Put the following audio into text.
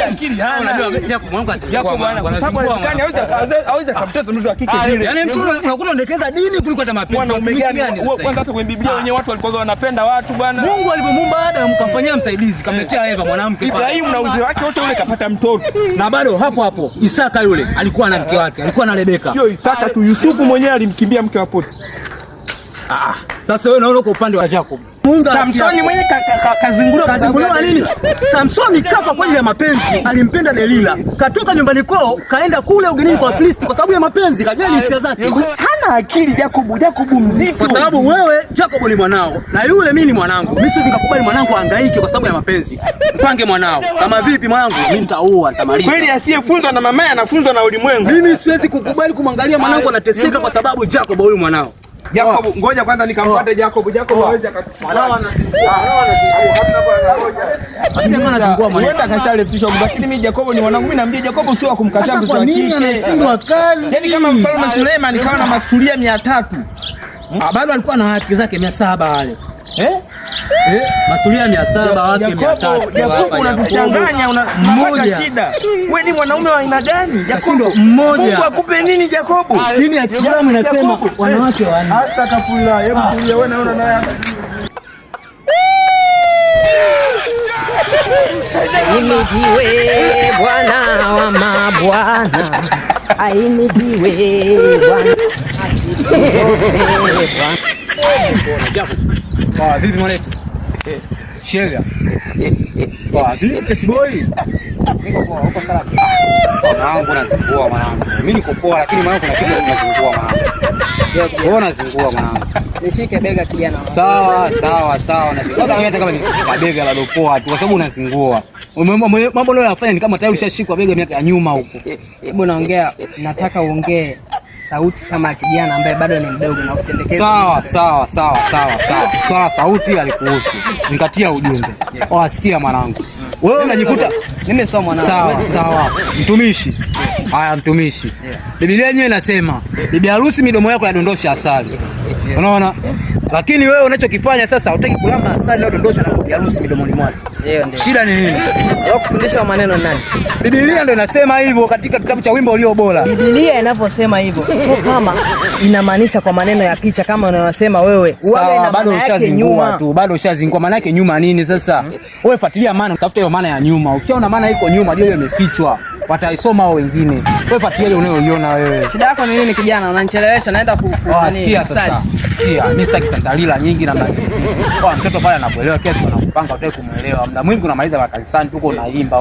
akili hana. Unajua Jacob mwanangu Jacob bwana, kwa sababu anakani hawezi kumtoa mtu wa kike vile. Yaani mtu unakuta unaendekeza dini kuliko hata mapenzi. Mwanaume gani sasa? Kwanza hata kwenye Biblia wenyewe watu walikuwa wanapenda watu bwana. Mungu alivyomuumba Adam kamfanyia msaidizi, kamletea Eva mwanamke. Ibrahimu na uzee wake wote ule kapata mtoto. Na bado hapo Isaka yule alikuwa na mke wake, alikuwa na Rebeka. Sio Isaka tu, Yusufu mwenyewe alimkimbia mke wa Poti. Sasa wewe unaona kwa upande wa Jacob. Samsoni mwenyewe kazinguliwa nini? Samsoni kafa kwa ajili ya mapenzi, alimpenda Delila. Katoka nyumbani kwao, kaenda kule ugenini kwa Filisti kwa sababu ya mapenzi, kajali hisia zake. Hana akili Jacob mzito. Kwa sababu wewe Jacob ni mwanao na yule mimi ni mwanangu. Mimi siwezi nikakubali mwanangu hangaike kwa sababu ya mapenzi. Mpange mwanao. Kama vipi mwanangu? Mimi nitaoa, nitamaliza. Kweli asiyefunzwa na mamaye anafunzwa na ulimwengu. Mimi siwezi kukubali kumwangalia mwanangu anateseka kwa sababu Jacob huyu mwanao. Jacob, ngoja kwanza nikampate Jacob hawezi akakuchukua. Hamna bwana. Huenda kashalepishwa, lakini mimi Jacob ni mwanangu. Mimi naambia Jacob sio wa kumkataa mtoto wa kike. Anashindwa kazi. Yaani kama Mfalme Suleiman kawa na masuria 300. Bado alikuwa na haki zake 700 wale. Masuria 700 wake 300. Jacob unatuchanganya, unapata shida. Wewe ni mwanaume wa aina gani? Jacob mmoja. Mungu akupe nini Jacob? Dini ya Kiislamu inasema wanawake wanne. Hata kafula, hebu tulia wewe naona naye. Ahimidiwe Bwana wa mabwana. Ahimidiwe Bwana. Vipi mwanetu? Shega. Vipi Kachiboi? Niko poa, uko salama? Mwanangu nazingua mwanangu. Mimi niko poa lakini mwanangu kuna kitu nazingua mwanangu. Wewe unazingua mwanangu. Nishike bega kijana. Sawa. Nazingua hata kama ni bega la dopoa tu kwa sababu unazingua. Mambo leo yanafanya ni kama tayari ushashikwa bega miaka ya nyuma huko. Hebu naongea, nataka uongee sauti kama kijana ambaye bado ni mdogo na usendekeze. Sawa. Swala sauti alikuhusu. Zingatia ujumbe. Sikia mwanangu. Wewe unajikuta mimi sio mwanangu. Sawa. Mtumishi. Haya mtumishi. Biblia yenyewe inasema, bibi harusi midomo yako yadondosha asali. Unaona? Lakini wewe unachokifanya sasa hutaki kulamba asali na dondosha na bibi harusi midomoni mwake. Ndio. Shida ni nini? Wewe kufundisha maneno nani? Biblia ndio inasema hivyo katika kitabu cha Wimbo Ulio Bora. Biblia inavyosema hivyo sio kama inamaanisha kwa maneno ya picha kama unayosema wewe. Sawa, bado ushazingua tu. Bado ushazingua. Maana yake nyuma nini sasa? Wewe fuatilia maana, utafuta hiyo maana ya nyuma. Ukiona maana iko nyuma, ndio hiyo imefichwa. Wataisoma wao wengine. Wewe fuatilia ile unayoiona wewe. Shida yako ni nini kijana? Unanichelewesha, naenda sikia sasa. Sikia, mimi sitaki tandalila nyingi namna hiyo. Kwa mtoto pale anakuelewa, kesho anakupanga utaki kumuelewa. Muda mwingi unamaliza makanisani tuko unaimba.